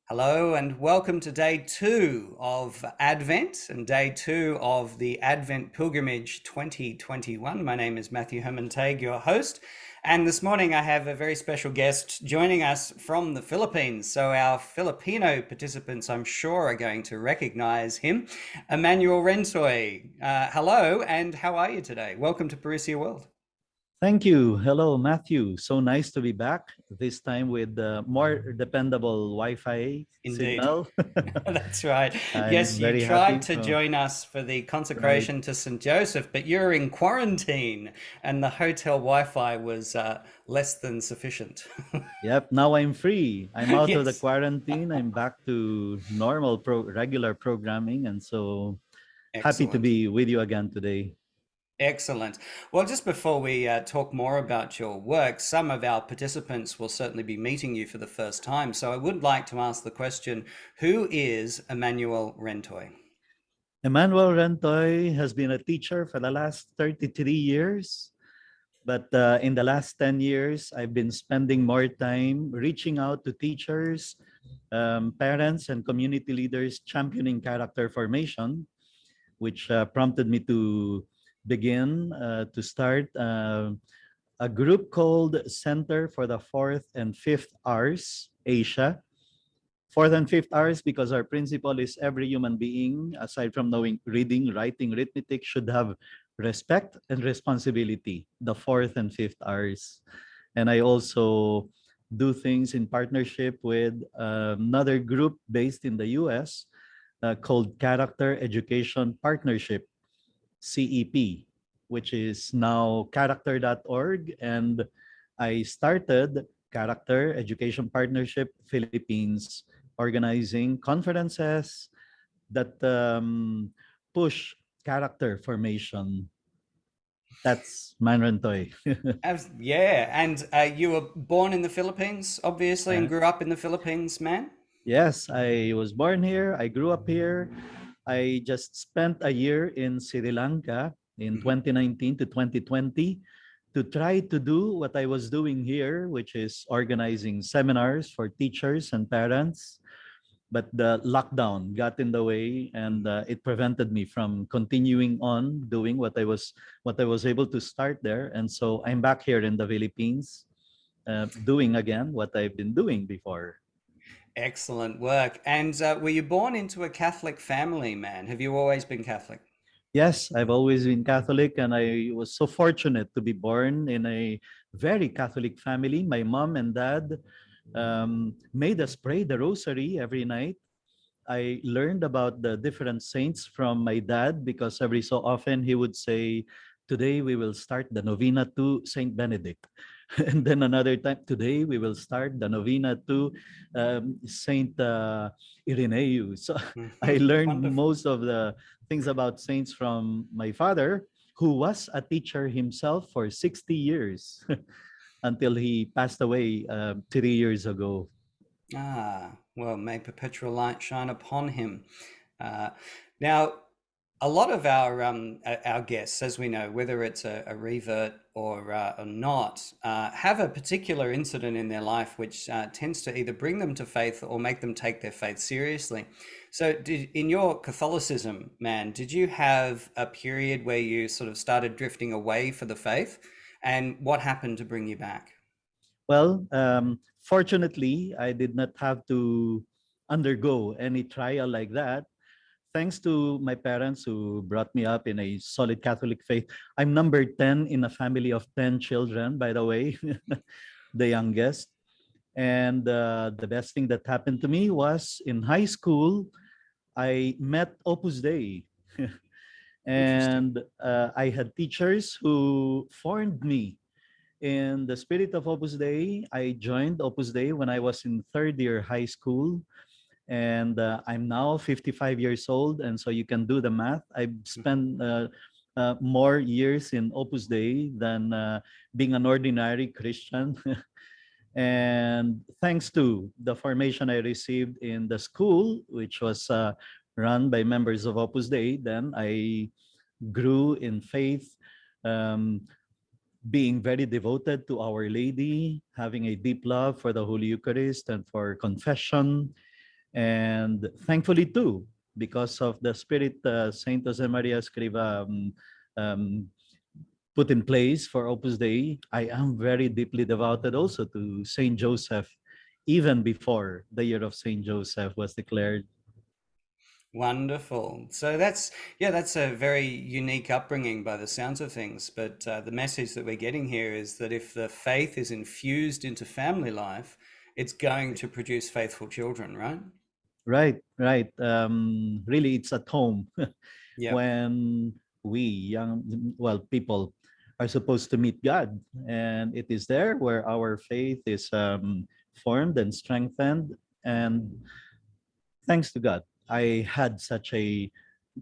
Hello and welcome to day two of Advent and day two of the Advent Pilgrimage 2021. My name is Matthew Herman Tague, your host. And this morning I have a very special guest joining us from the Philippines. So our Filipino participants, I'm sure, are going to recognize him. Emmanuel Rentoy. Hello, and how are you today? Welcome to Parousia World. Thank you. Hello, Matthew. So nice to be back, this time with more dependable Wi-Fi Indeed. signal. That's right. Yes, I'm you very tried happy. to join us for the Right. consecration to St. Joseph, but you're in quarantine and the hotel Wi-Fi was less than sufficient. Yep, now I'm free. I'm out of the Yes. quarantine. I'm back to normal regular programming. And so happy to Excellent. be with you again today. Excellent. Well, just before we talk more about your work, some of our participants will certainly be meeting you for the first time. So I would like to ask the question, who is Emmanuel Rentoy? Emmanuel Rentoy has been a teacher for the last 33 years. But in the last 10 years, I've been spending more time reaching out to teachers, parents, and community leaders championing character formation, which prompted me to begin to start a group called Center for the Fourth and Fifth R's Asia. Fourth and fifth R's because our principle is every human being, aside from knowing reading, writing, arithmetic, should have respect and responsibility. The fourth and fifth R's. And I also do things in partnership with another group based in the US called Character Education Partnership, CEP, which is now character.org. And I started Character Education Partnership Philippines, organizing conferences that push character formation. That's Manrantoy. Yeah, and you were born in the Philippines, obviously, and Uh, grew up in the Philippines, man. yes, I was born here. I grew up here. I just spent a year in Sri Lanka in Hmm. 2019 to 2020 to try to do what I was doing here, which is organizing seminars for teachers and parents. But the lockdown got in the way, and it prevented me from continuing on doing what I was able to start there. And so I'm back here in the Philippines, doing again what I've been doing before. Excellent work. And were you born into a Catholic family, man? Have you always been Catholic? Yes, I've always been Catholic, and I was so fortunate to be born in a very Catholic family. My mom and dad made us pray the rosary every night. I learned about the different saints from my dad because every so often he would say, "Today we will start the novena to Saint Benedict." And then another time, "Today we will start the novena to Saint Irenaeus." So I Mhm. learned Wonderful. most of the things about saints from my father, who was a teacher himself for 60 years until he passed away 3 years ago. Ah, well, may perpetual light shine upon him. Uh, now, a lot of our guests, as we know, whether it's a revert or not, have a particular incident in their life which tends to either bring them to faith or make them take their faith seriously. So, in your Catholicism, man, did you have a period where you sort of started drifting away for the faith, and what happened to bring you back? Well, fortunately, I did not have to undergo any trial like that. Thanks to my parents who brought me up in a solid Catholic faith. I'm number 10 in a family of 10 children, by the way, the youngest. And the best thing that happened to me was in high school, I met Opus Dei. Interesting. And I had teachers who formed me in the spirit of Opus Dei. I joined Opus Dei when I was in third year high school, and I'm now 55 years old. And so you can do the math. I've spent more years in Opus Dei than being an ordinary Christian. And thanks to the formation I received in the school, which was run by members of Opus Dei, then I grew in faith, um, being very devoted to Our Lady, having a deep love for the Holy Eucharist and for confession. And thankfully too, because of the spirit Saint Jose Maria Escriva um, put in place for Opus Dei, I am very deeply devoted also to Saint Joseph, even before the year of Saint Joseph was declared. Wonderful. So that's a very unique upbringing by the sounds of things. But the message that we're getting here is that if the faith is infused into family life, it's going to produce faithful children, right? Right, right. Really, it's at home Yep. when we young, well, people are supposed to meet God, and it is there where our faith is formed and strengthened. And thanks to God, I had such a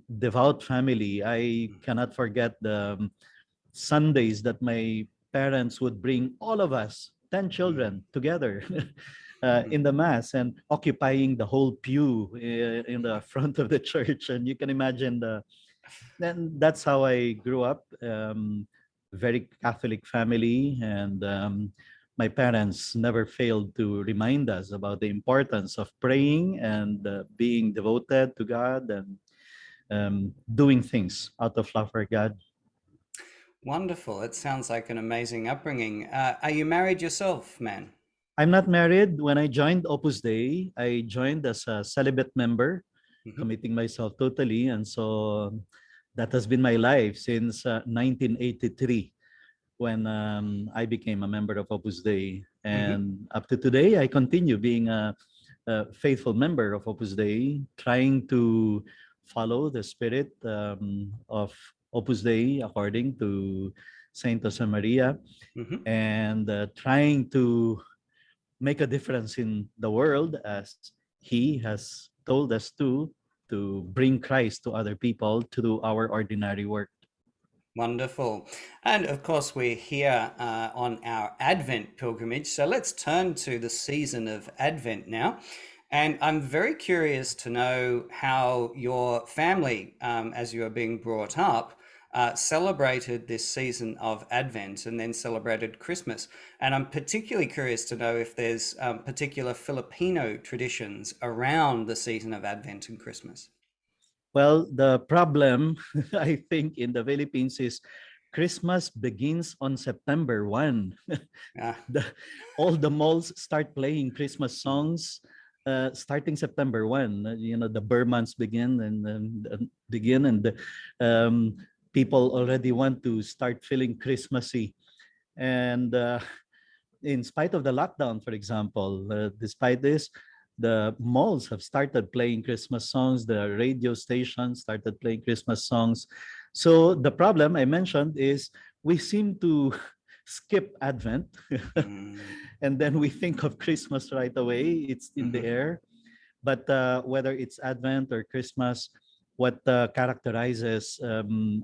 devout family. I cannot forget the Sundays that my parents would bring all of us, 10 Mm. children, together in the Mass and occupying the whole pew in the front of the church. And you can imagine then that's how I grew up. Very Catholic family. And my parents never failed to remind us about the importance of praying and being devoted to God and doing things out of love for God. Wonderful. It sounds like an amazing upbringing. Are you married yourself, man? I'm not married. When I joined Opus Dei, I joined as a celibate member, Hmm. committing myself totally. And so that has been my life since 1983 when I became a member of Opus Dei. Hmm. And up to today, I continue being a faithful member of Opus Dei, trying to follow the spirit of Opus Dei according to Saint Josemaria, Hmm. and trying to make a difference in the world as he has told us to bring Christ to other people to do our ordinary work. Wonderful. And of course, we're here on our Advent pilgrimage. So let's turn to the season of Advent now. And I'm very curious to know how your family, as you are being brought up, celebrated this season of Advent and then celebrated Christmas. And I'm particularly curious to know if there's particular Filipino traditions around the season of Advent and Christmas. Well, the problem I think in the Philippines is Christmas begins on September 1. Ah, the, all the malls start playing Christmas mm, songs starting September 1. The Burr months begin and um, people already want to start feeling Christmassy. And in spite of the lockdown, for example, despite this, the malls have started playing Christmas songs. The radio stations started playing Christmas songs. So the problem I mentioned is we seem to skip Advent mm, and then we think of Christmas right away. It's in the mhm, air. But whether it's Advent or Christmas, what characterizes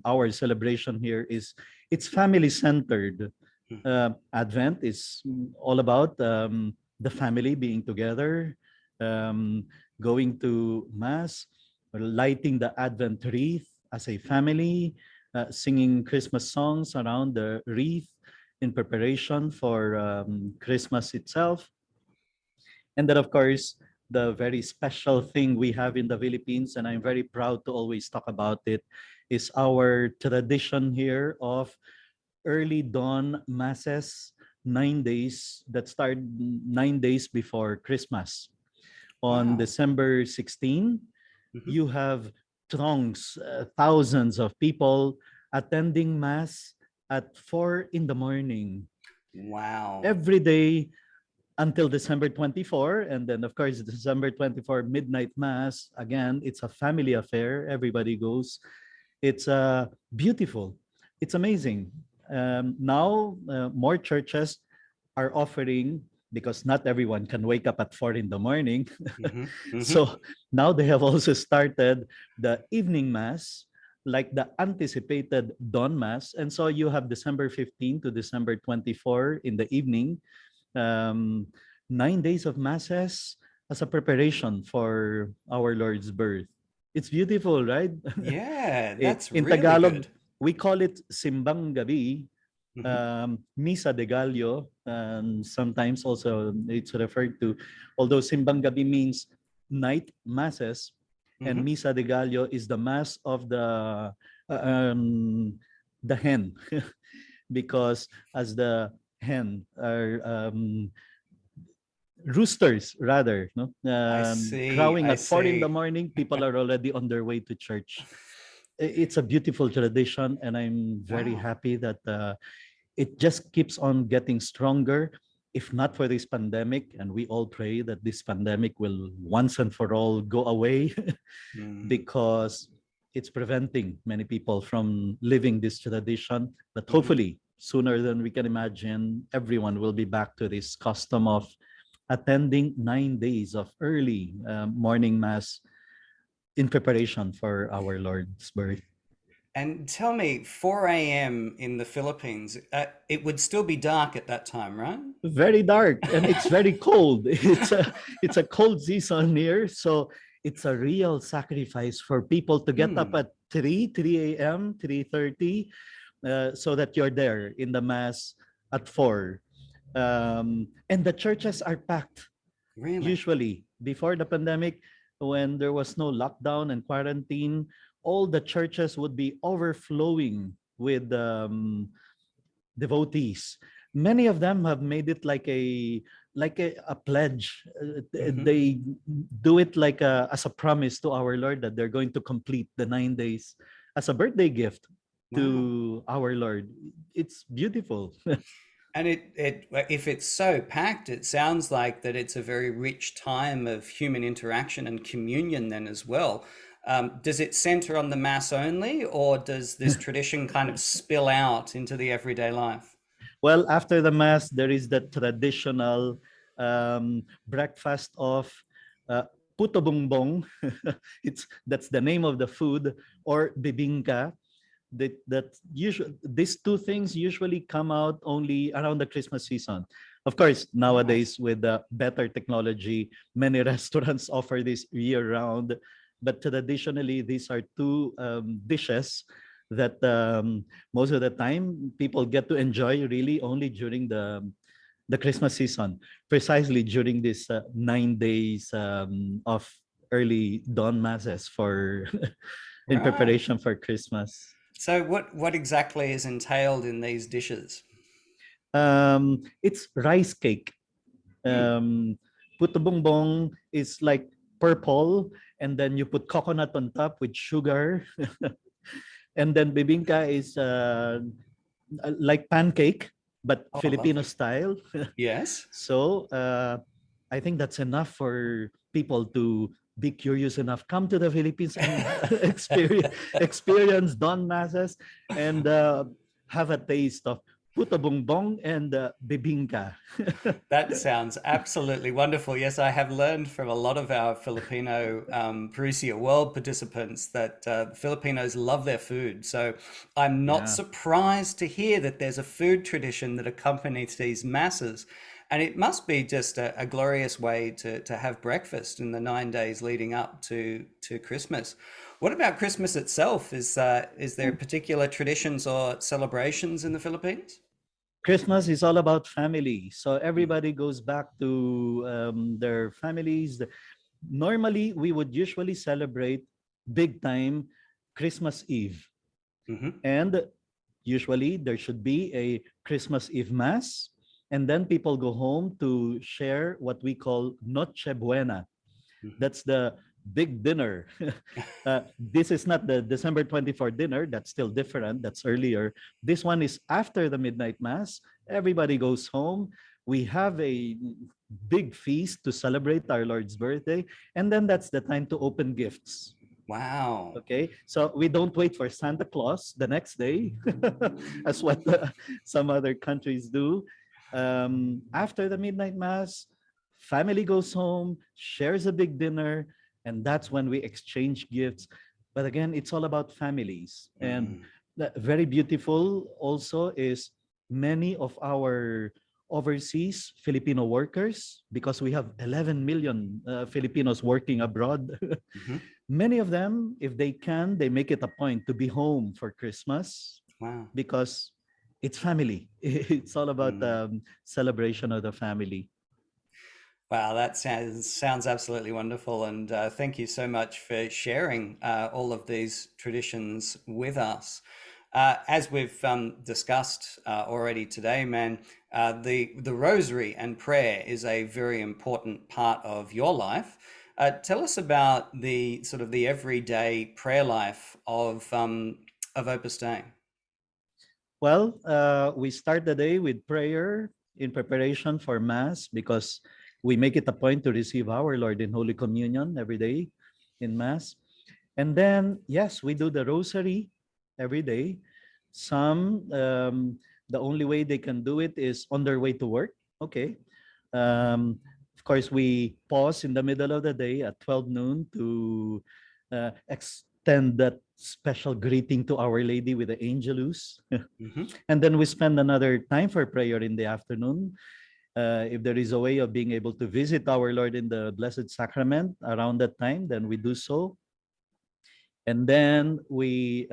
our celebration here is it's family centered. mm. Advent is all about the family being together, um, going to Mass, lighting the Advent wreath as a family, singing Christmas songs around the wreath in preparation for Christmas itself. And then, of course, the very special thing we have in the Philippines, and I'm very proud to always talk about it, is our tradition here of early dawn masses, 9 days that start 9 days before Christmas. On Wow. December 16, Mhm. you have throngs, thousands of people attending mass at 4 in the morning Wow. every day until December 24. And then, of course, December 24 midnight mass. Again, it's a family affair. Everybody goes. It's beautiful. It's amazing. Now, more churches are offering, because not everyone can wake up at 4 in the morning. Mhm. Mhm. So now they have also started the evening mass, like the anticipated dawn mass. And so you have December 15 to December 24 in the evening, um, 9 days of masses as a preparation for our Lord's birth. It's beautiful, right? Yeah, that's In really Tagalog, good. we call it Simbang Gabi, Mhm. Misa de Gallo, and sometimes also it's referred to, although Simbang Gabi means night masses, and Hmm. Misa de Gallo is the mass of uh, um, the hen, because as the hen are roosters rather, no, I see. crowing I at 4 in the see. morning, people are already on their way to church. It's a beautiful tradition, and I'm very Wow. happy that it just keeps on getting stronger. If not for this pandemic, and we all pray that this pandemic will once and for all go away, Mm. because it's preventing many people from living this tradition. But Hmm. hopefully, sooner than we can imagine, everyone will be back to this custom of attending 9 days of early morning mass in preparation for our Lord's birth. And tell me, 4 a.m. in the Philippines, it would still be dark at that time, right? Very dark, and it's very cold. It's a cold season here, so it's a real sacrifice for people to get up Hmm. at 3 a.m., 3:30, so that you're there in the mass at 4. And the churches are packed. Really? Usually, before the pandemic, when there was no lockdown and quarantine, all the churches would be overflowing with devotees. Many of them have made it like a pledge. Hmm. They do it like as a promise to our Lord that they're going to complete the 9 days as a birthday gift Wow. to our Lord. It's beautiful. And if it's so packed, it sounds like that it's a very rich time of human interaction and communion then as well. Does it center on the mass only, or does this tradition kind of spill out into the everyday life? Well, after the mass, there is the traditional breakfast of uh, puto bongbong. That's the name of the food, or bibingka. That usually these two things usually come out only around the Christmas season. Of course, Right. nowadays with the better technology, many restaurants offer this year round. But traditionally, these are two dishes that most of the time people get to enjoy really only during the Christmas season, precisely during this 9 days of early dawn masses for in Right. preparation for Christmas. So what exactly is entailed in these dishes? It's rice cake. Hmm. Um, Puto bongbong is like purple, and then you put coconut on top with sugar, and then bibingka is like pancake but Oh, Filipino lovely. style. Yes. So I think that's enough for people to be curious enough. Come to the Philippines and experience Don Masses, and have a taste of puto bongbong and bibingka. That sounds absolutely wonderful. Yes, I have learned from a lot of our Filipino Parousia World participants that Filipinos love their food. So I'm not Yeah. surprised to hear that there's a food tradition that accompanies these masses. And it must be just a glorious way to have breakfast in the 9 days leading up to Christmas. What about Christmas itself? Is there particular traditions or celebrations in the Philippines? Christmas is all about family. So Mm. everybody goes back to their families. Normally, we would usually celebrate big time Christmas Eve. Hmm. And usually there should be a Christmas Eve Mass. And then people go home to share what we call Noche Buena. Hmm. That's the big dinner. This is not the December 24th dinner. That's still different. That's earlier. This one is after the midnight mass. Everybody goes home. We have a big feast to celebrate our Lord's birthday. And then that's the time to open gifts. Wow. Okay, so we don't wait for Santa Claus the next day, as what some other countries do. After the midnight mass, family goes home, shares a big dinner, and that's when we exchange gifts. But again, it's all about families. And Mm. very beautiful also is many of our overseas Filipino workers, because we have 11 million Filipinos working abroad. Hmm. Many of them, if they can, they make it a point to be home for Christmas Wow. because it's family. It's all about Mm. celebration of the family. Wow, that sounds absolutely wonderful, and thank you so much for sharing all of these traditions with us. As we've discussed already today, man, the rosary and prayer is a very important part of your life. Tell us about the sort of the everyday prayer life of Opus Dei. Well, we start the day with prayer in preparation for Mass because we make it a point to receive our Lord in Holy Communion every day in Mass. And then, yes, we do the Rosary every day. Some, the only way they can do it is on their way to work. Okay. Of course, we pause in the middle of the day at 12 noon to extend that special greeting to Our Lady with the Angelus. Hmm. And then we spend another time for prayer in the afternoon. If there is a way of being able to visit our Lord in the Blessed Sacrament around that time, then we do so. And then we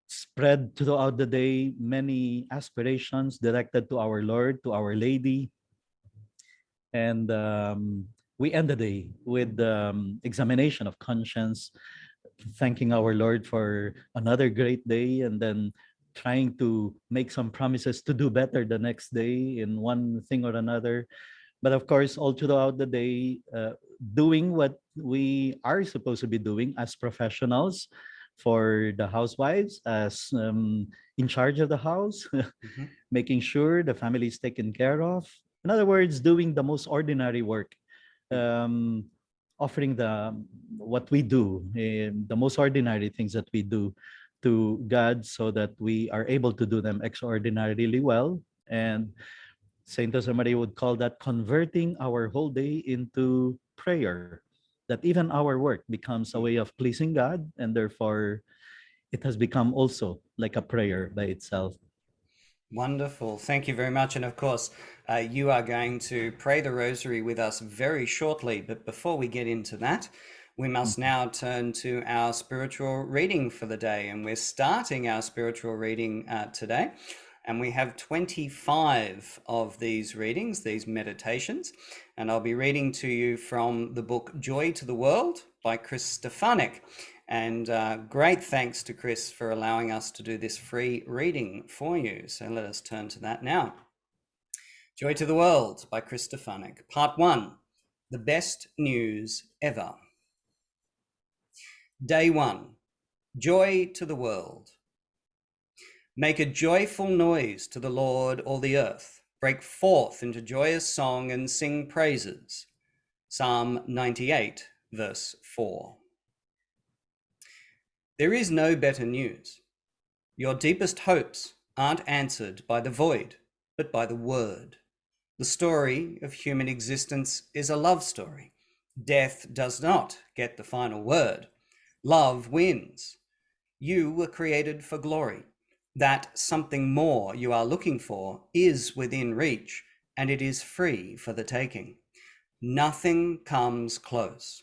spread throughout the day many aspirations directed to our Lord, to Our Lady. And we end the day with examination of conscience, thanking our Lord for another great day, and then trying to make some promises to do better the next day in one thing or another. But of course, all throughout the day, doing what we are supposed to be doing as professionals for the housewives, as in charge of the house, Hmm. making sure the family is taken care of. In other words, doing the most ordinary work, um, offering the what we do, the most ordinary things that we do to God, so that we are able to do them extraordinarily well. And Saint Josemaria would call that converting our whole day into prayer. That even our work becomes a way of pleasing God, and therefore it has become also like a prayer by itself. Wonderful. Thank you very much. And of course, you are going to pray the rosary with us very shortly. But before we get into that, we must Mhm. now turn to our spiritual reading for the day. And we're starting our spiritual reading today. And we have 25 of these readings, these meditations. And I'll be reading to you from the book Joy to the World by Chris Stefanik. And great thanks to Chris for allowing us to do this free reading for you. So let us turn to that now. Joy to the World by Chris Stefanik. Part 1, The Best News Ever. Day 1, Joy to the World. Make a joyful noise to the Lord, all the earth. Break forth into joyous song and sing praises. Psalm 98, verse 4. There is no better news. Your deepest hopes aren't answered by the void, but by the word. The story of human existence is a love story. Death does not get the final word. Love wins. You were created for glory. That something more you are looking for is within reach, and it is free for the taking. Nothing comes close.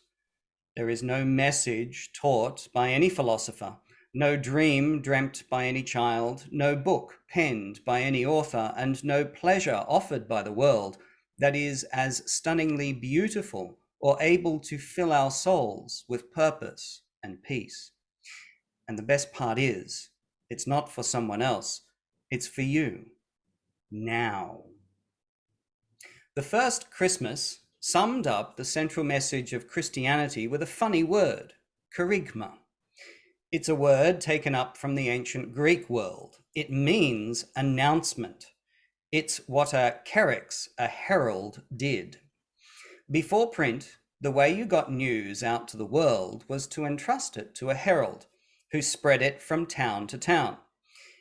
There is no message taught by any philosopher, no dream dreamt by any child, no book penned by any author, and no pleasure offered by the world that is as stunningly beautiful or able to fill our souls with purpose and peace. And the best part is, it's not for someone else, it's for you now. The first Christmas summed up the central message of Christianity with a funny word, kerygma. It's a word taken up from the ancient Greek world. It means announcement. It's what a kerex, a herald, did. Before print, the way you got news out to the world was to entrust it to a herald who spread it from town to town.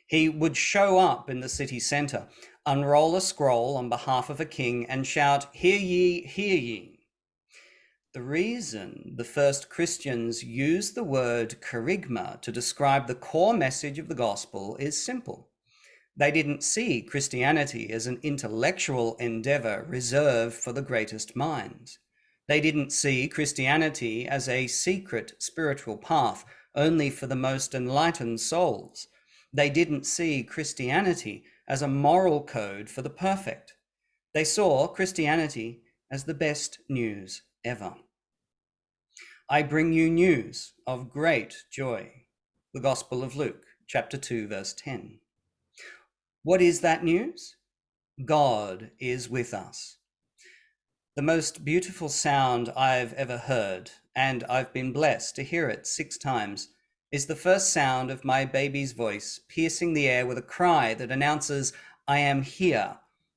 He would show up in the city centre, unroll a scroll on behalf of a king, and shout, "Hear ye, hear ye." The reason the first Christians used the word kerygma to describe the core message of the gospel is simple. They didn't see Christianity as an intellectual endeavor reserved for the greatest minds. They didn't see Christianity as a secret spiritual path only for the most enlightened souls. They didn't see Christianity as a moral code for the perfect. They saw Christianity as the best news ever. I bring you news of great joy. The Gospel of Luke, chapter 2, verse 10. What is that news? God is with us. The most beautiful sound I've ever heard, and I've been blessed to hear it 6 times, is the first sound of my baby's voice piercing the air with a cry that announces, I am here.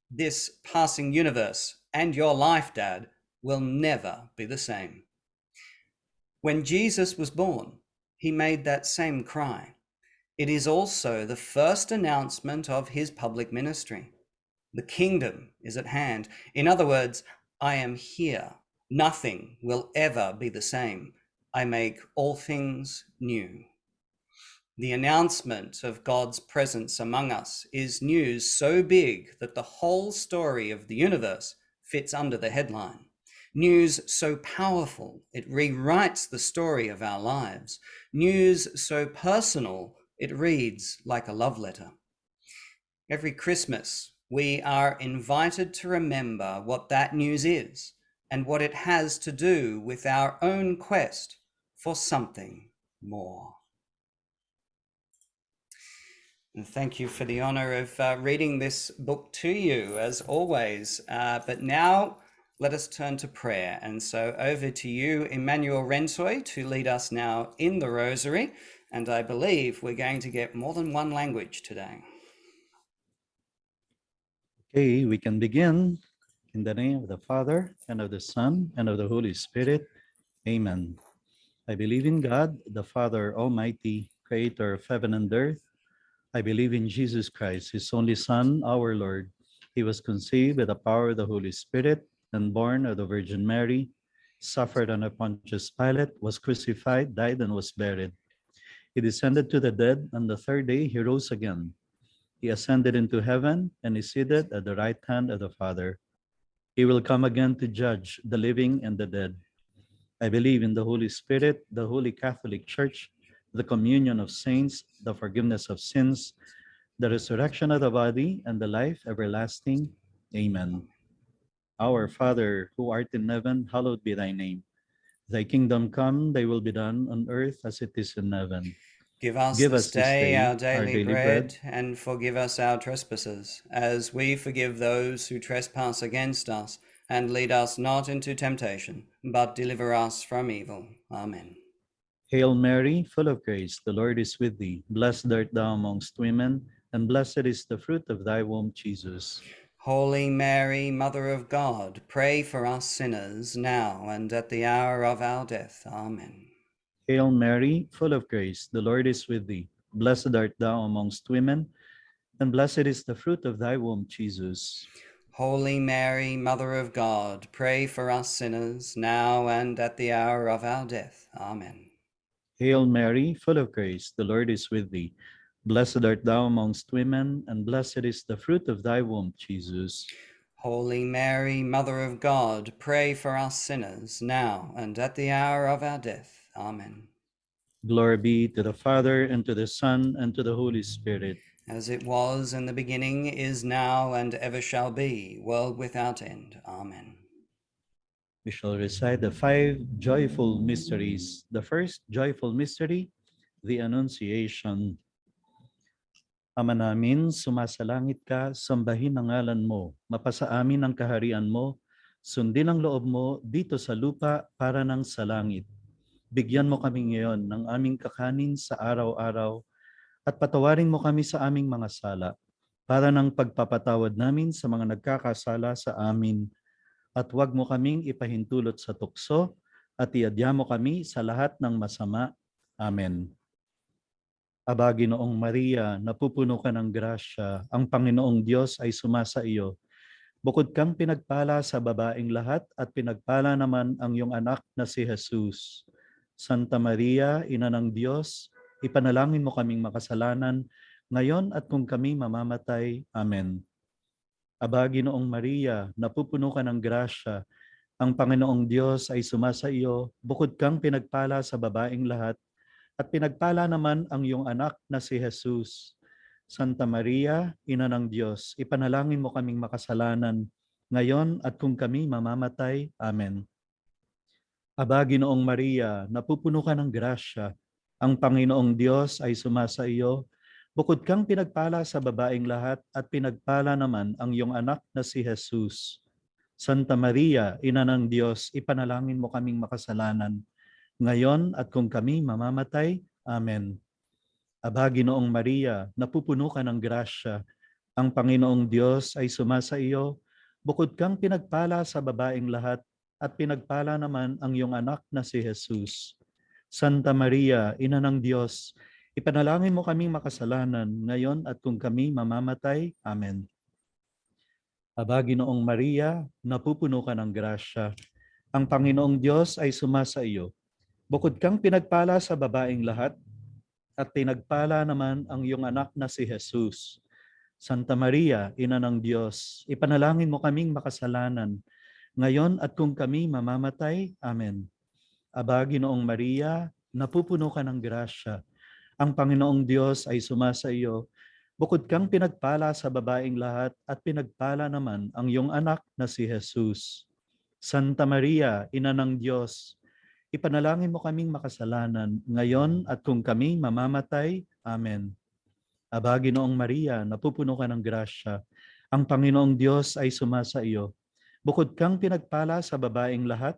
This passing universe and your life, Dad, will never be the same. When Jesus was born, he made that same cry. It is also the first announcement of his public ministry. The kingdom is at hand. In other words, I am here. Nothing will ever be the same. I make all things new. The announcement of God's presence among us is news so big that the whole story of the universe fits under the headline. News so powerful it rewrites the story of our lives. News so personal it reads like a love letter. Every Christmas, we are invited to remember what that news is and what it has to do with our own quest for something more. And thank you for the honor of reading this book to you, as always. But now let us turn to prayer. And so over to you, Emmanuel Rensoy, to lead us now in the Rosary. And I believe we're going to get more than one language today. Okay, we can begin. In the name of the Father, and of the Son, and of the Holy Spirit. Amen. I believe in God, the Father Almighty, creator of heaven and earth. I believe in Jesus Christ, his only Son, our Lord. He was conceived by the power of the Holy Spirit and born of the Virgin Mary, suffered under Pontius Pilate, was crucified, died, and was buried. He descended to the dead, and the third day he rose again. He ascended into heaven and is seated at the right hand of the Father. He will come again to judge the living and the dead. I believe in the Holy Spirit, the Holy Catholic Church, the communion of saints, the forgiveness of sins, the resurrection of the body, and the life everlasting. Amen. Our Father, who art in heaven, hallowed be thy name. Thy kingdom come, thy will be done on earth as it is in heaven. Give us Give this us this day day our our daily daily bread, bread, and forgive us our trespasses, as we forgive those who trespass against us. And lead us not into temptation, but deliver us from evil. Amen. Hail Mary, full of grace, the Lord is with thee. Blessed art thou amongst women, and blessed is the fruit of thy womb, Jesus. Holy Mary, Mother of God, pray for us sinners, now and at the hour of our death. Amen. Hail Mary, full of grace, the Lord is with thee. Blessed art thou amongst women, and blessed is the fruit of thy womb, Jesus. Holy Mary, Mother of God, pray for us sinners, now and at the hour of our death. Amen. Hail Mary, full of grace, the Lord is with thee. Blessed art thou amongst women, and blessed is the fruit of thy womb, Jesus. Holy Mary, Mother of God, pray for us sinners, now and at the hour of our death. Amen. Glory be to the Father, and to the Son, and to the Holy Spirit. As it was in the beginning, is now, and ever shall be, world without end. Amen. We shall recite the 5 joyful mysteries. The first joyful mystery, the Annunciation. Ama namin, sumasalangit ka, sambahin ang ngalan mo, mapasa amin ang kaharian mo, sundin ang loob mo dito sa lupa para ng sa langit. Bigyan mo kami ngayon ng aming kakanin sa araw-araw at patawarin mo kami sa aming mga sala para ng pagpapatawad namin sa mga nagkakasala sa amin. At huwag mo kaming ipahintulot sa tukso at iadya mo kami sa lahat ng masama. Amen. Aba, Ginoong Maria, napupuno ka ng grasya, ang Panginoong Diyos ay sumasa iyo. Bukod kang pinagpala sa babaeng lahat at pinagpala naman ang iyong anak na si Jesus. Santa Maria, Ina ng Diyos, ipanalangin mo kaming makasalanan, ngayon at kung kami mamamatay. Amen. Aba, Ginoong Maria, napupuno ka ng grasya, ang Panginoong Diyos ay sumasa iyo, bukod kang pinagpala sa babaeng lahat, at pinagpala naman ang iyong anak na si Jesus. Santa Maria, Ina ng Diyos, ipanalangin mo kaming makasalanan, ngayon at kung kami mamamatay. Amen. Aba, Ginoong Maria, napupuno ka ng grasya. Ang Panginoong Diyos ay sumasa iyo. Bukod kang pinagpala sa babaeng lahat at pinagpala naman ang iyong anak na si Jesus. Santa Maria, Ina ng Diyos, ipanalangin mo kaming makasalanan, ngayon at kung kami mamamatay. Amen. Aba, Ginoong Maria, napupuno ka ng grasya. Ang Panginoong Diyos ay sumasa iyo. Bukod kang pinagpala sa babaeng lahat at pinagpala naman ang iyong anak na si Jesus. Santa Maria, Ina ng Diyos, ipanalangin mo kaming makasalanan ngayon at kung kami mamamatay. Amen. Aba, Ginoong Maria, napupuno ka ng grasya. Ang Panginoong Diyos ay sumasa iyo. Bukod kang pinagpala sa babaeng lahat at pinagpala naman ang iyong anak na si Jesus. Santa Maria, Ina ng Diyos, ipanalangin mo kaming makasalanan, ngayon at kung kami mamamatay. Amen. Aba, Ginoong Maria, napupuno ka ng grasya. Ang Panginoong Diyos ay sumasa iyo. Bukod kang pinagpala sa babaeng lahat at pinagpala naman ang iyong anak na si Jesus. Santa Maria, Ina ng Diyos, ipanalangin mo kaming makasalanan, ngayon at kung kami mamamatay. Amen. Aba, Ginoong Maria, napupuno ka ng grasya. Ang Panginoong Diyos ay sumasa iyo. Bukod kang pinagpala sa babaeng lahat,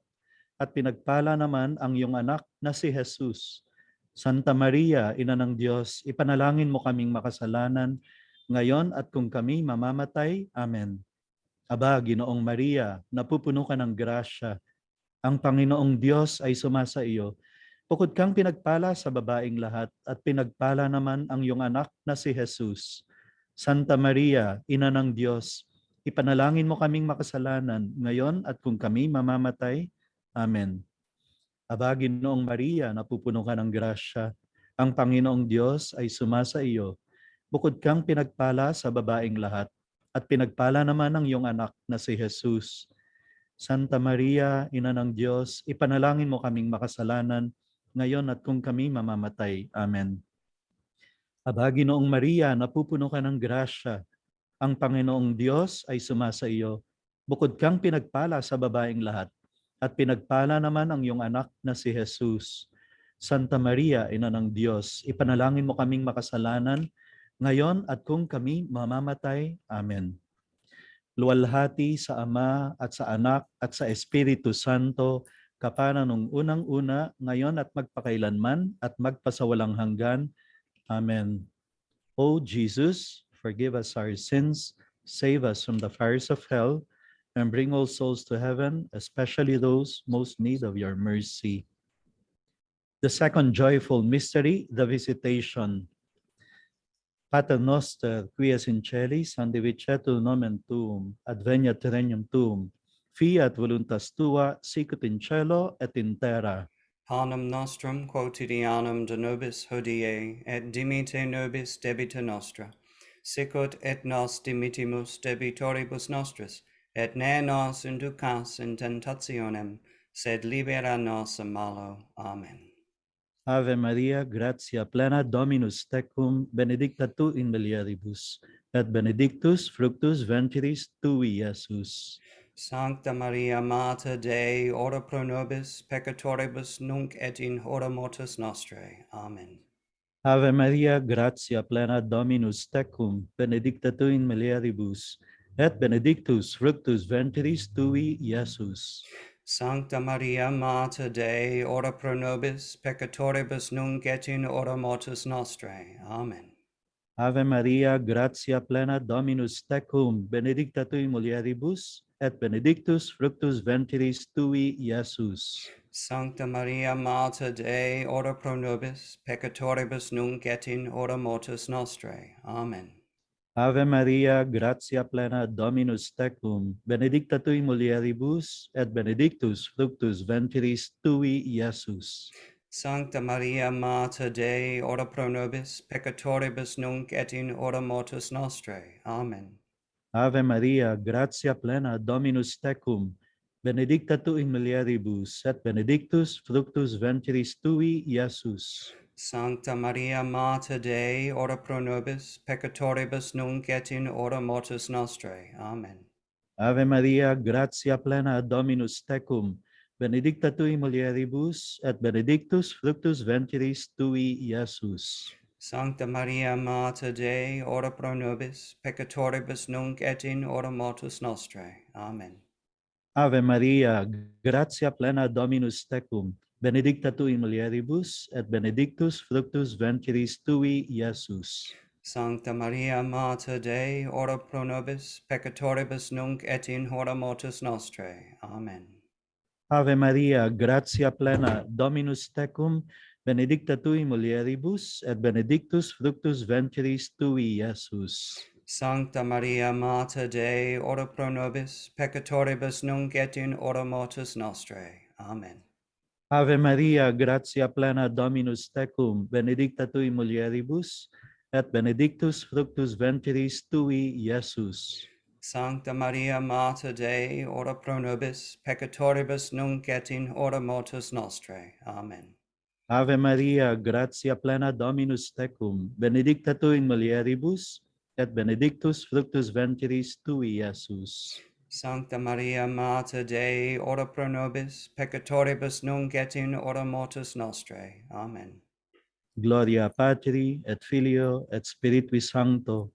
at pinagpala naman ang iyong anak na si Jesus. Santa Maria, Ina ng Diyos, ipanalangin mo kaming makasalanan, ngayon at kung kami mamamatay. Amen. Aba, Ginoong Maria, napupuno ka ng grasya. Ang Panginoong Diyos ay sumasa iyo. Bukod kang pinagpala sa babaeng lahat at pinagpala naman ang iyong anak na si Jesus. Santa Maria, Ina ng Diyos, ipanalangin mo kaming makasalanan ngayon at kung kami mamamatay. Amen. Aba, Ginoong Maria, napupuno ka ng grasya. Ang Panginoong Diyos ay sumasa iyo. Bukod kang pinagpala sa babaeng lahat at pinagpala naman ang iyong anak na si Jesus. Santa Maria, Ina ng Diyos, ipanalangin mo kaming makasalanan, ngayon at kung kami mamamatay. Amen. Aba, Ginoong Maria, napupuno ka ng grasya. Ang Panginoong Diyos ay sumasa iyo. Bukod kang pinagpala sa babaeng lahat, at pinagpala naman ang iyong anak na si Jesus. Santa Maria, Ina ng Diyos, ipanalangin mo kaming makasalanan, ngayon at kung kami mamamatay. Amen. Luwalhati sa Ama at sa Anak at sa Espiritu Santo, kapana nung unang-una, ngayon at magpakailanman at magpasawalang hanggan. Amen. O Jesus, forgive us our sins, save us from the fires of hell, and bring all souls to heaven, especially those most need of your mercy. The second joyful mystery, the visitation. Pater noster, qui es in celis, sanctificetur nomen tuum, adveniat regnum tuum, fiat voluntas tua, sicut in cielo et in terra. Panem nostrum quotidianum de nobis hodie, et dimite nobis debita nostra, sicut et nos dimittimus debitoribus nostris, et ne nos inducas in tentationem, sed libera nos a malo. Amen. Ave Maria, gratia plena, Dominus tecum, benedicta tu in mulieribus, et benedictus fructus ventris tui, Iesus. Sancta Maria, Mater Dei, ora pro nobis peccatoribus, nunc et in hora mortis nostrae. Amen. Ave Maria, gratia plena, Dominus tecum, benedicta tu in mulieribus, et benedictus fructus ventris tui, Iesus. Sancta Maria, Mater Dei, ora pro nobis peccatoribus, nunc et in hora mortis nostrae. Amen. Ave Maria, gratia plena, Dominus tecum, benedicta tu in mulieribus, et benedictus fructus ventris tui, Iesus. Sancta Maria, Mater Dei, ora pro nobis peccatoribus, nunc et in hora mortis nostrae. Amen. Ave Maria, gratia plena, Dominus tecum, benedicta tu in mulieribus, et benedictus fructus ventris tui, Iesus. Sancta Maria, Mater Dei, ora pro nobis peccatoribus, nunc et in hora mortis nostrae. Amen. Ave Maria, gratia plena, Dominus tecum, benedicta tu in mulieribus, et benedictus fructus ventris tui, Iesus. Sancta Maria, Mater Dei, ora pro nobis peccatoribus, nunc et in hora mortis nostrae. Amen. Ave Maria, gratia plena, Dominus tecum, benedicta tui mulieribus, et benedictus fructus ventris tui, Iesus. Sancta Maria Mater Dei, ora pro nobis peccatoribus nunc et in hora mortis nostrae. Amen. Ave Maria, gratia plena, Dominus tecum, benedicta tui mulieribus, et benedictus fructus ventris tui, Iesus. Sancta Maria Mater Dei, ora pro nobis peccatoribus nunc et in hora mortis nostrae. Amen. Ave Maria, gratia plena, Dominus tecum, benedicta tui mulieribus, et benedictus fructus ventris tui, Iesus. Sancta Maria Mater Dei, ora pro nobis peccatoribus nunc et in hora mortis nostrae. Amen. Ave Maria, gratia plena, Dominus tecum, benedicta tui mulieribus, et benedictus fructus ventris tui, Iesus. Sancta Maria Mater Dei, ora pro nobis peccatoribus nunc et in hora mortis nostrae. Amen. Ave Maria, gratia plena, Dominus tecum, benedicta tui in mulieribus, et benedictus fructus ventris tui, Iesus. Sancta Maria Mater Dei, ora pro nobis peccatoribus nunc et in hora mortis nostrae. Amen. Gloria Patri, et Filio, et Spiritui Sancto,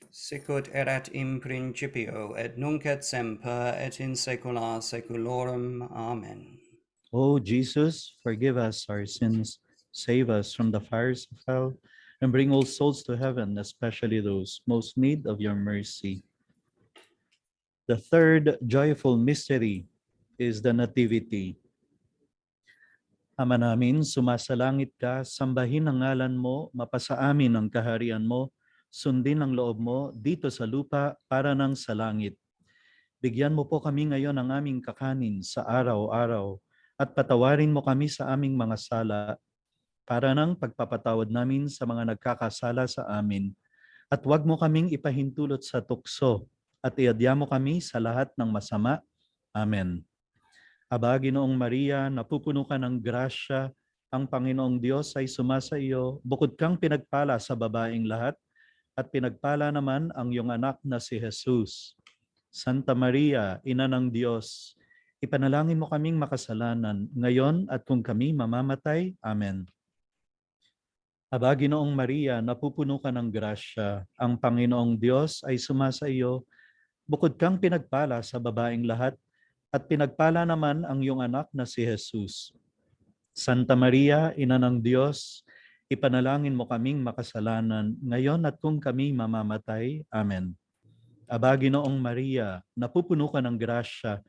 Sicut erat in principio, et nunc et semper, et in saecula saeculorum. Amen. O Jesus, forgive us our sins, save us from the fires of hell, and bring all souls to heaven, especially those most need of your mercy. The third joyful mystery is the Nativity. Ama namin, sumasalangit ka, sambahin ang ngalan mo, mapasa amin ang kaharian mo, sundin ang loob mo dito sa lupa para nang sa langit. Bigyan mo po kami ngayon ng aming kakanin sa araw-araw at patawarin mo kami sa aming mga sala para nang pagpapatawad namin sa mga nagkakasala sa amin. At huwag mo kaming ipahintulot sa tukso at iadya mo kami sa lahat ng masama. Amen. Aba, Ginoong Maria, napupuno ka ng grasya, ang Panginoong Diyos ay sumasa iyo, bukod kang pinagpala sa babaeng lahat, at pinagpala naman ang iyong anak na si Jesus. Santa Maria, Ina ng Diyos, ipanalangin mo kaming makasalanan, ngayon at kung kami mamamatay. Amen. Aba, Ginoong Maria, napupuno ka ng grasya, ang Panginoong Diyos ay sumasa iyo, bukod kang pinagpala sa babaeng lahat, at pinagpala naman ang iyong anak na si Jesus. Santa Maria, Ina ng Diyos, ipanalangin mo kaming makasalanan, ngayon at kung kami mamamatay. Amen. Aba, Ginoong Maria, napupuno ka ng grasya,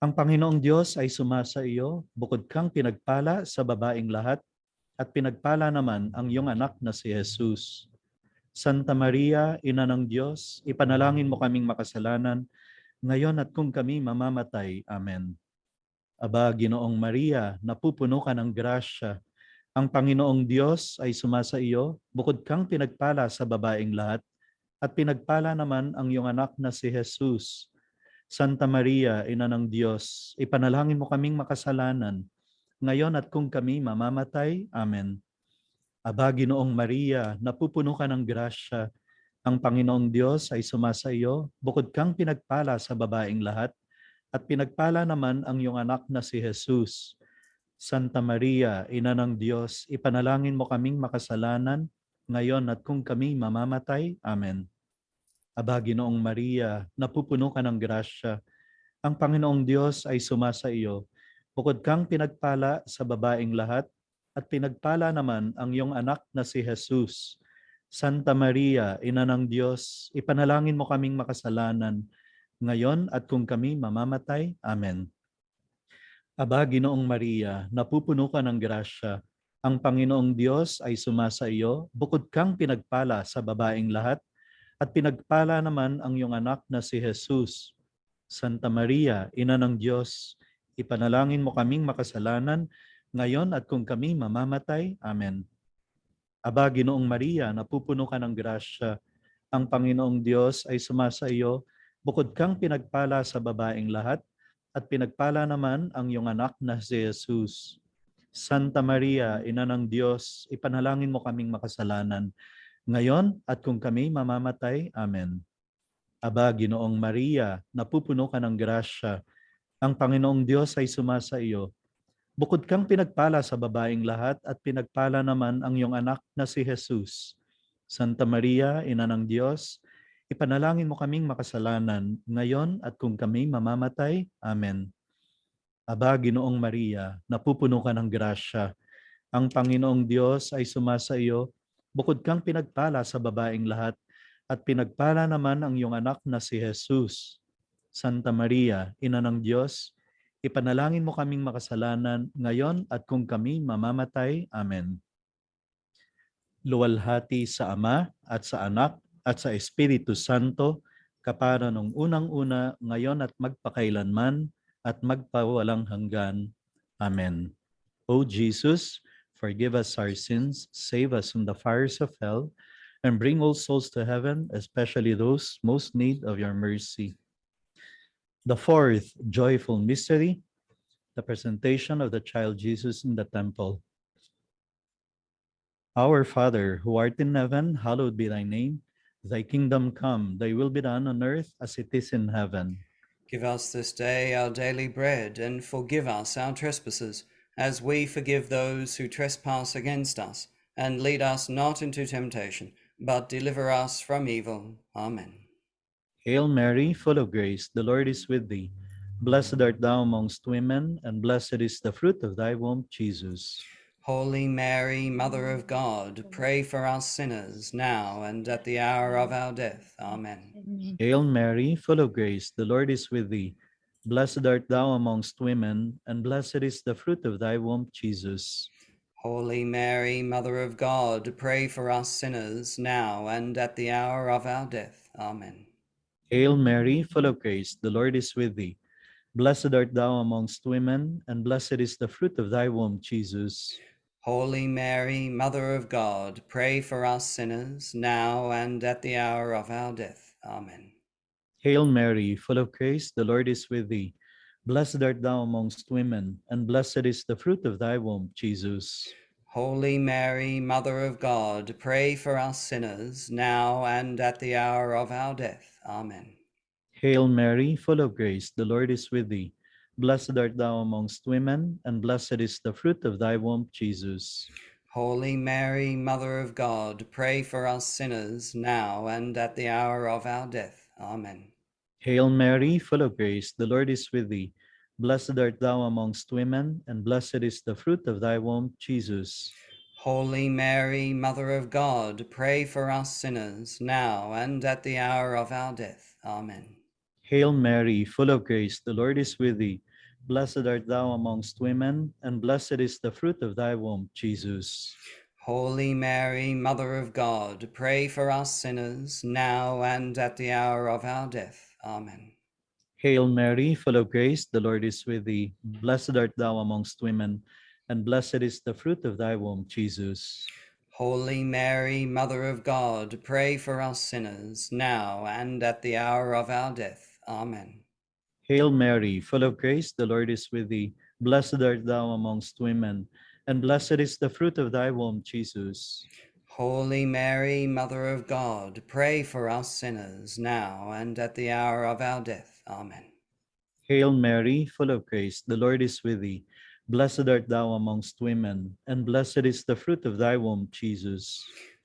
ang Panginoong Diyos ay sumasa iyo, bukod kang pinagpala sa babaeng lahat, at pinagpala naman ang iyong anak na si Jesus. Santa Maria, Ina ng Diyos, ipanalangin mo kaming makasalanan, ngayon at kung kami mamamatay. Amen. Aba, Ginoong Maria, napupuno ka ng grasya, ang Panginoong Diyos ay sumasa iyo, bukod kang pinagpala sa babaeng lahat, at pinagpala naman ang iyong anak na si Jesus. Santa Maria, Ina ng Diyos, ipanalangin mo kaming makasalanan, ngayon at kung kami mamamatay. Amen. Aba, Ginoong Maria, napupuno ka ng grasya, ang Panginoong Diyos ay sumasa iyo, bukod kang pinagpala sa babaeng lahat, at pinagpala naman ang iyong anak na si Jesus. Santa Maria, Ina ng Diyos, ipanalangin mo kaming makasalanan, ngayon at kung kami mamamatay. Amen. Aba, Ginoong Maria, napupuno ka ng grasya, ang Panginoong Diyos ay sumasa iyo, bukod kang pinagpala sa babaeng lahat, at pinagpala naman ang iyong anak na si Jesus. Santa Maria, Ina ng Diyos, ipanalangin mo kaming makasalanan, ngayon at kung kami mamamatay. Amen. Aba, Ginoong Maria, napupuno ka ng grasya, ang Panginoong Diyos ay sumasa iyo, bukod kang pinagpala sa babaeng lahat, at pinagpala naman ang iyong anak na si Jesus. Santa Maria, Ina ng Diyos, ipanalangin mo kaming makasalanan, ngayon at kung kami mamamatay. Amen. Aba, Ginoong Maria, napupuno ka ng grasya, ang Panginoong Diyos ay sumasa iyo, bukod kang pinagpala sa babaeng lahat, at pinagpala naman ang iyong anak na si Jesus. Santa Maria, Ina ng Diyos, ipanalangin mo kaming makasalanan, ngayon at kung kami mamamatay. Amen. Aba, Ginoong Maria, napupuno ka ng grasya. Ang Panginoong Diyos ay sumasa iyo. Bukod kang pinagpala sa babaeng lahat at pinagpala naman ang iyong anak na si Jesus. Santa Maria, Ina ng Diyos, ipanalangin mo kaming makasalanan ngayon at kung kami mamamatay. Amen. Aba, Ginoong Maria, napupuno ka ng grasya. Ang Panginoong Diyos ay sumasa iyo. Bukod kang pinagpala sa babaeng lahat at pinagpala naman ang iyong anak na si Jesus. Santa Maria, Ina ng Diyos, ipanalangin mo kaming makasalanan ngayon at kung kami mamamatay. Amen. Luwalhati sa Ama at sa Anak at sa Espiritu Santo, kapara nung unang-una, ngayon at magpakailanman at magpawalang hanggan. Amen. O Jesus, forgive us our sins, save us from the fires of hell, and bring all souls to heaven, especially those most need of your mercy. The fourth joyful mystery, the presentation of the child Jesus in the temple. Our Father, who art in heaven, hallowed be thy name. Thy kingdom come, thy will be done on earth as it is in heaven. Give us this day our daily bread, and forgive us our trespasses, as we forgive those who trespass against us. And lead us not into temptation, but deliver us from evil. Amen. Hail Mary, full of grace, the Lord is with thee. Blessed art thou amongst women, and blessed is the fruit of thy womb, Jesus. Holy Mary, Mother of God, pray for us sinners, now and at the hour of our death. Amen. Hail Mary, full of grace, the Lord is with thee. Blessed art thou amongst women, and blessed is the fruit of thy womb, Jesus. Holy Mary, Mother of God, pray for us sinners, now and at the hour of our death. Amen. Hail Mary, full of grace, the Lord is with thee. Blessed art thou amongst women, and blessed is the fruit of thy womb, Jesus. Holy Mary, Mother of God, pray for us sinners, now and at the hour of our death. Amen. Hail Mary, full of grace, the Lord is with thee. Blessed art thou amongst women, and blessed is the fruit of thy womb, Jesus. Holy Mary, Mother of God, pray for us sinners, now and at the hour of our death. Amen. Hail Mary, full of grace, the Lord is with thee. Blessed art thou amongst women, and blessed is the fruit of thy womb, Jesus. Holy Mary, Mother of God, pray for us sinners, now and at the hour of our death. Amen. Hail Mary, full of grace, the Lord is with thee. Blessed art thou amongst women, and blessed is the fruit of thy womb, Jesus. Holy Mary, Mother of God, pray for us sinners, now and at the hour of our death. Amen. Hail Mary, full of grace, the Lord is with thee. Blessed art thou amongst women, and blessed is the fruit of thy womb, Jesus. Holy Mary, Mother of God, pray for us sinners, now and at the hour of our death. Amen. Hail Mary, full of grace, the Lord is with thee. Blessed art thou amongst women, and blessed is the fruit of thy womb, Jesus. Holy Mary, Mother of God, pray for us sinners, now and at the hour of our death. Amen. Hail Mary, full of grace, the Lord is with thee. Blessed art thou amongst women, and blessed is the fruit of thy womb, Jesus. Holy Mary, Mother of God, pray for us sinners, now and at the hour of our death. Amen. Hail Mary, full of grace, the Lord is with thee. Blessed art thou amongst women, and blessed is the fruit of thy womb, Jesus.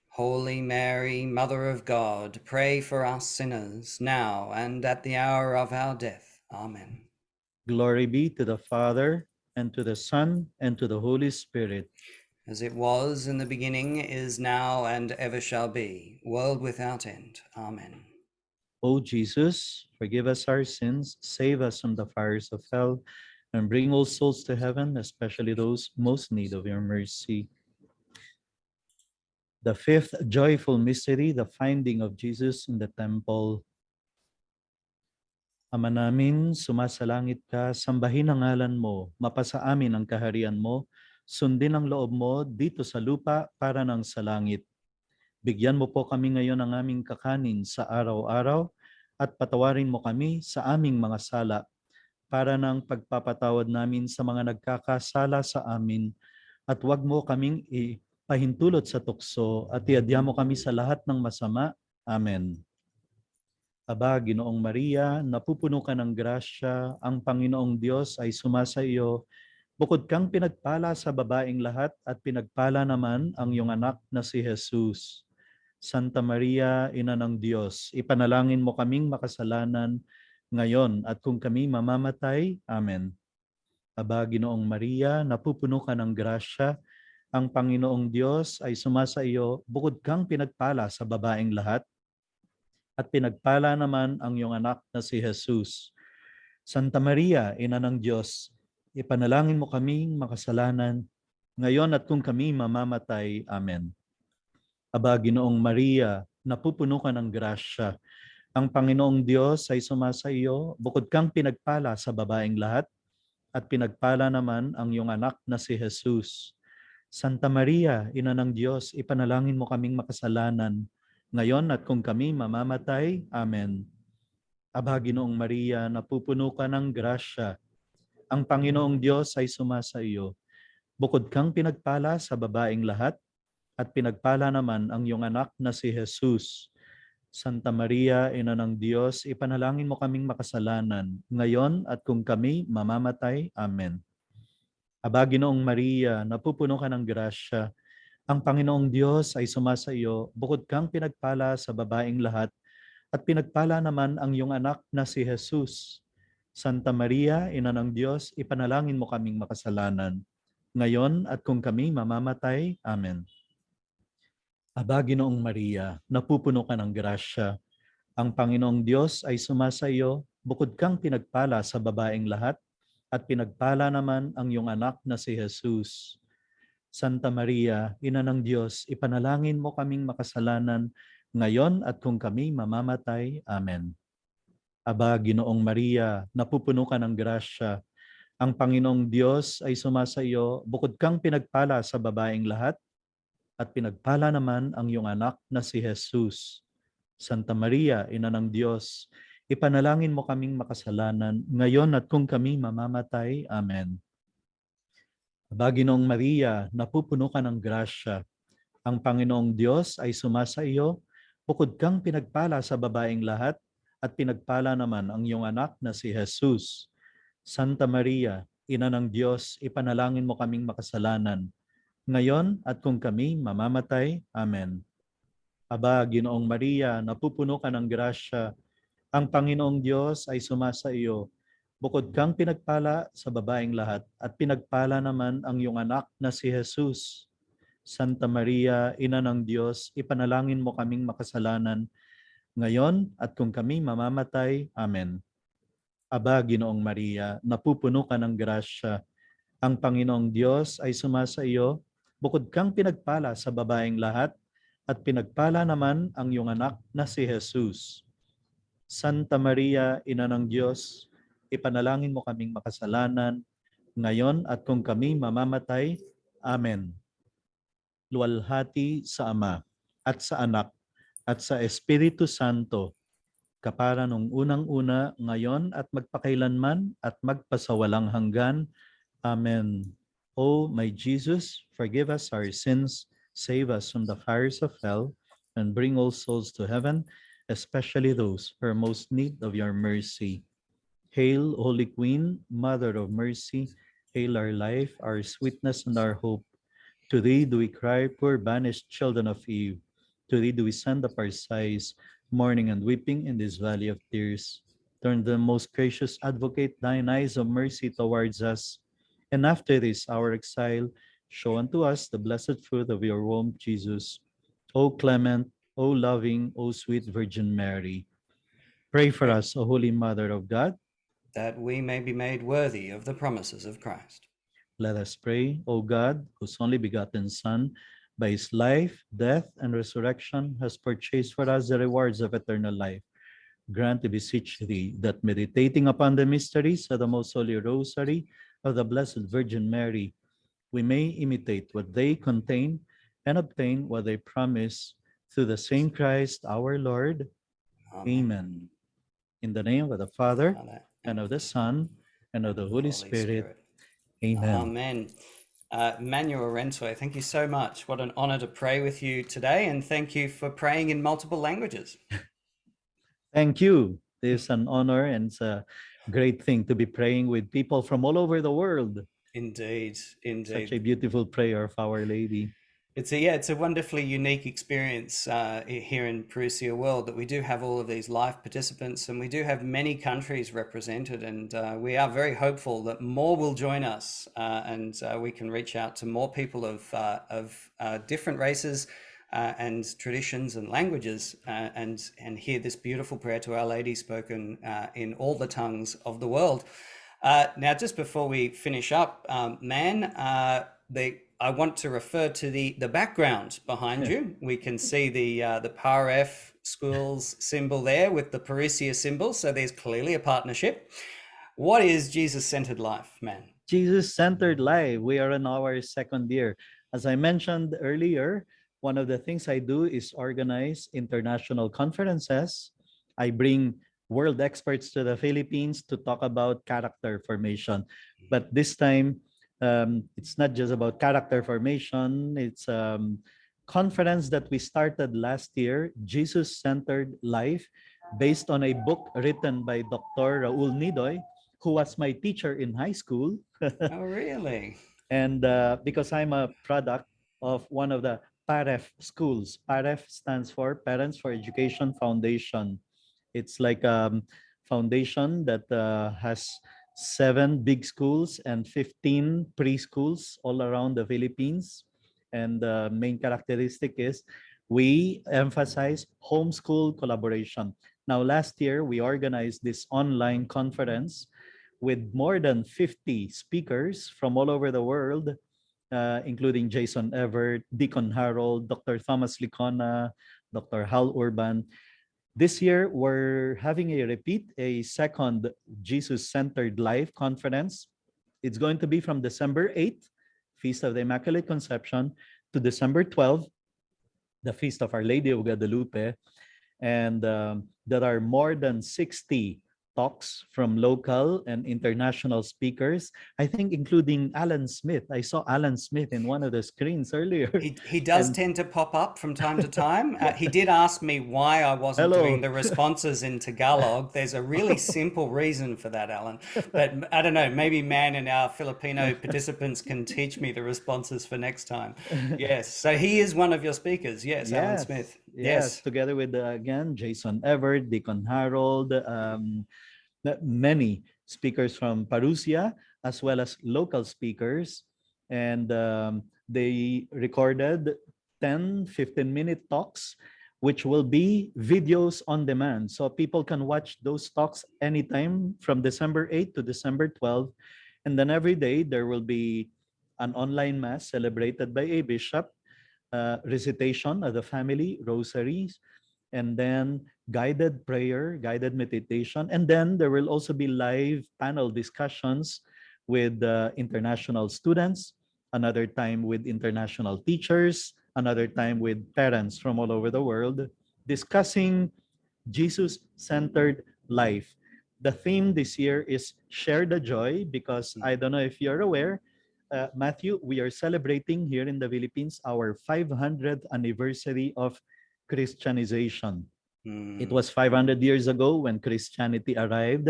Holy Mary, Mother of God, pray for us sinners, now and at the hour of our death. Amen. Glory be to the Father, and to the Son, and to the Holy Spirit. As it was in the beginning, is now, and ever shall be, world without end. Amen. O Jesus, forgive us our sins, save us from the fires of hell, and bring all souls to heaven, especially those most need of your mercy. The fifth joyful mystery, the finding of Jesus in the temple. Ama namin, sumasalangit ka, sambahin ang ngalan mo, mapasa amin ang kaharian mo, sundin ang loob mo dito sa lupa para ng sa langit. Bigyan mo po kami ngayon ng aming kakanin sa araw-araw at patawarin mo kami sa aming mga sala para ng pagpapatawad namin sa mga nagkakasala sa amin at huwag mo kaming ipahintulot sa tukso at iadya mo kami sa lahat ng masama. Amen. Aba, Ginoong Maria, napupuno ka ng grasya, ang Panginoong Diyos ay sumasa iyo. Bukod kang pinagpala sa babaeng lahat at pinagpala naman ang iyong anak na si Jesus. Santa Maria, Ina ng Diyos, ipanalangin mo kaming makasalanan ngayon at kung kami mamamatay. Amen. Aba, Ginoong Maria, napupuno ka ng grasya, ang Panginoong Diyos ay sumasa iyo, bukod kang pinagpala sa babaeng lahat, at pinagpala naman ang iyong anak na si Jesus. Santa Maria, Ina ng Diyos, ipanalangin mo kaming makasalanan, ngayon at kung kami mamamatay. Amen. Aba, Ginoong Maria, napupuno ka ng grasya, ang Panginoong Diyos ay sumasa iyo, bukod kang pinagpala sa babaeng lahat, at pinagpala naman ang iyong anak na si Jesus. Santa Maria, Ina ng Diyos, ipanalangin mo kaming makasalanan, ngayon at kung kami mamamatay. Amen. Aba, Ginoong Maria, napupuno ka ng grasya, ang Panginoong Diyos ay sumasa iyo. Bukod kang pinagpala sa babaeng lahat, at pinagpala naman ang iyong anak na si Jesus. Santa Maria, Ina ng Diyos, ipanalangin mo kaming makasalanan, ngayon at kung kami mamamatay. Amen. Aba, Ginoong Maria, napupuno ka ng grasya, ang Panginoong Diyos ay sumasa iyo, bukod kang pinagpala sa babaeng lahat, at pinagpala naman ang iyong anak na si Jesus. Santa Maria, Ina ng Diyos, ipanalangin mo kaming makasalanan, ngayon at kung kami mamamatay. Amen. Aba, Ginoong Maria, napupuno ka ng grasya, ang Panginoong Diyos ay sumasa iyo, bukod kang pinagpala sa babaeng lahat, at pinagpala naman ang iyong anak na si Jesus. Santa Maria, Ina ng Diyos, ipanalangin mo kaming makasalanan, ngayon at kung kami mamamatay. Amen. Aba, Ginoong Maria, napupuno ka ng grasya, ang Panginoong Diyos ay sumasa iyo, bukod kang pinagpala sa babaeng lahat, at pinagpala naman ang iyong anak na si Jesus. Santa Maria, Ina ng Diyos, ipanalangin mo kaming makasalanan, ngayon at kung kami mamamatay. Amen. Aba, Ginoong Maria, napupuno ka ng grasya, ang Panginoong Diyos ay sumasa iyo, bukod kang pinagpala sa babaeng lahat, at pinagpala naman ang iyong anak na si Jesus. Santa Maria, Ina ng Diyos, ipanalangin mo kaming makasalanan, ngayon at kung kami mamamatay. Amen. Aba, Ginoong Maria, napupuno ka ng grasya, ang Panginoong Diyos ay sumasa iyo, bukod kang pinagpala sa babaeng lahat, at pinagpala naman ang iyong anak na si Jesus. Santa Maria, Ina ng Diyos, ipanalangin mo kaming makasalanan, ngayon at kung kami mamamatay. Amen. Aba, Ginoong Maria, napupuno ka ng grasya, ang Panginoong Diyos ay sumasa iyo, bukod kang pinagpala sa babaeng lahat, at pinagpala naman ang iyong anak na si Jesus. Santa Maria, Ina ng Diyos, ipanalangin mo kaming makasalanan, ngayon at kung kami mamamatay. Amen. Luwalhati sa Ama, at sa Anak, at sa Espiritu Santo, kapara nung unang-una, ngayon at magpakailanman, at magpasawalang hanggan. Amen. O my Jesus, forgive us our sins, save us from the fires of hell, and bring all souls to heaven, especially those who are most need of your mercy. Hail, Holy Queen, Mother of Mercy, hail our life, our sweetness, and our hope. To thee do we cry, poor banished children of Eve. To thee do we send up our sighs, mourning and weeping in this valley of tears. Turn the most gracious advocate thine eyes of mercy towards us, and after this our exile, show unto us the blessed fruit of your womb, Jesus. O clement, O loving, O sweet Virgin Mary, pray for us, O Holy Mother of God, that we may be made worthy of the promises of Christ. Let us pray. O God, whose only begotten Son, by his life, death, and resurrection, has purchased for us the rewards of eternal life, grant, we beseech thee, that meditating upon the mysteries of the most holy rosary of the Blessed Virgin Mary, we may imitate what they contain and obtain what they promise, through the same Christ our Lord. Amen. In the name of the Father, and of the Son, and of the Holy Spirit. Amen. Amen. Manuel Rentoy, thank you so much. What an honor to pray with you today, and thank you for praying in multiple languages. Thank you. It's an honor and it's a great thing to be praying with people from all over the world. Indeed, Such a indeed. beautiful prayer of Our Lady. It's a wonderfully unique experience here in Parousia World that we do have all of these live participants and we do have many countries represented, and we are very hopeful that more will join us and we can reach out to more people of different races and traditions and languages and hear this beautiful prayer to Our Lady spoken in all the tongues of the world. Now, just before we finish up, I want to refer to the background behind you. We can see the PARF schools symbol there with the Parousia symbol. So there's clearly a partnership. What is Jesus-centered life, man? Jesus-centered life. We are in our second year. As I mentioned earlier, one of the things I do is organize international conferences. I bring world experts to the Philippines to talk about character formation. But this time, it's not just about character formation. It's conference that we started last year, Jesus-Centered Life, based on a book written by Dr. Raul Nidoy, who was my teacher in high school. Oh, really? And because I'm a product of one of the PAREF schools. PAREF stands for Parents for Education Foundation. It's like a foundation that has 7 big schools and 15 preschools all around the Philippines. And the main characteristic is we emphasize homeschool collaboration. Now, last year, we organized this online conference with more than 50 speakers from all over the world, including Jason Everett, Deacon Harold, Dr. Thomas Licona, Dr. Hal Urban. This year, we're having a second Jesus-Centered Life conference. It's going to be from December 8th, Feast of the Immaculate Conception, to December 12th, the Feast of Our Lady of Guadalupe. And there are more than 60 talks from local and international speakers, I think including Alan Smith. I saw Alan Smith in one of the screens earlier. He does And tend to pop up from time to time. He did ask me why I wasn't doing hello. the responses in Tagalog. There's a really simple reason for that, Alan. But I don't know, maybe Man and our Filipino participants can teach me the responses for next time. Yes. So he is one of your speakers. Yes, Alan Yes, Smith. yes, Yes. together with again Jason Everett, Deacon Harold, many speakers from Parousia, as well as local speakers. And they recorded 10, 15-minute talks, which will be videos on demand. So people can watch those talks anytime from December 8th to December 12th. And then every day there will be an online mass celebrated by a bishop, recitation of the family, rosaries, and then guided prayer, guided meditation. And then there will also be live panel discussions with international students, another time with international teachers, another time with parents from all over the world, discussing Jesus-centered life. The theme this year is Share the Joy, because I don't know if you're aware, Matthew, we are celebrating here in the Philippines our 500th anniversary of Christianization. It was 500 years ago when Christianity arrived,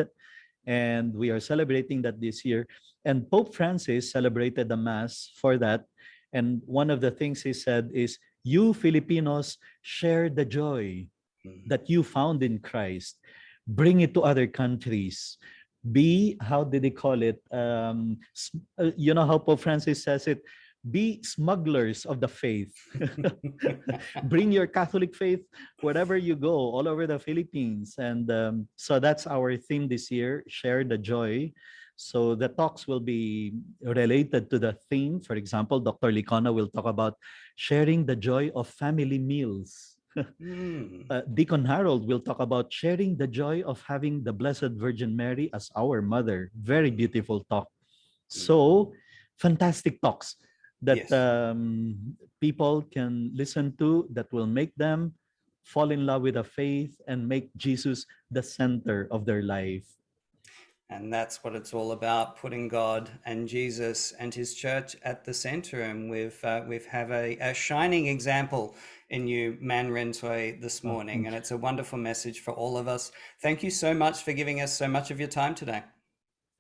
and we are celebrating that this year. And Pope Francis celebrated the Mass for that. And one of the things he said is, you Filipinos share the joy that you found in Christ. Bring it to other countries. Be, how did he call it? You know how Pope Francis says it? Be smugglers of the faith. Bring your Catholic faith wherever you go, all over the Philippines. And so that's our theme this year, Share the Joy. So the talks will be related to the theme. For example, Dr. Licona will talk about sharing the joy of family meals. Deacon Harold will talk about sharing the joy of having the Blessed Virgin Mary as our mother. Very beautiful talk. So fantastic talks that Yes. people can listen to, that will make them fall in love with the faith and make Jesus the center of their life. And that's what it's all about, putting God and Jesus and his church at the center. And we've have a shining example in you, Man Rentoi, this Oh, morning. thank And you. it's a wonderful message for all of us. Thank you so much for giving us so much of your time today.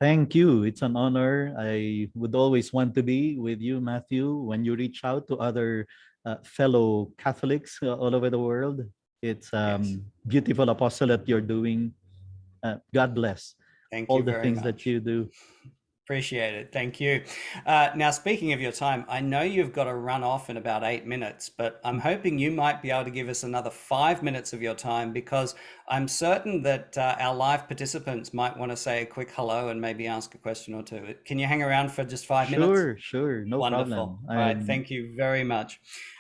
Thank you. It's an honor. I would always want to be with you, Matthew, when you reach out to other fellow Catholics all over the world. It's Yes. beautiful apostolate you're doing. God bless Thank all you the very things that much. you do. Appreciate it. Thank you. Now, speaking of your time, I know you've got to run off in about 8 minutes, but I'm hoping you might be able to give us another 5 minutes of your time, because I'm certain that our live participants might want to say a quick hello and maybe ask a question or two. Can you hang around for just 5 minutes? Sure, sure. No Wonderful. problem. All right. I'm Thank you very much.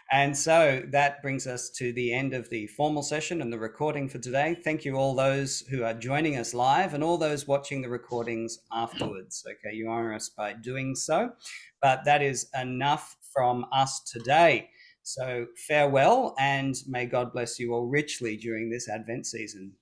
And so that brings us to the end of the formal session and the recording for today. Thank you all those who are joining us live and all those watching the recordings afterwards. Okay, you honor us by doing so. But that is enough from us today. So farewell, and may God bless you all richly during this Advent season.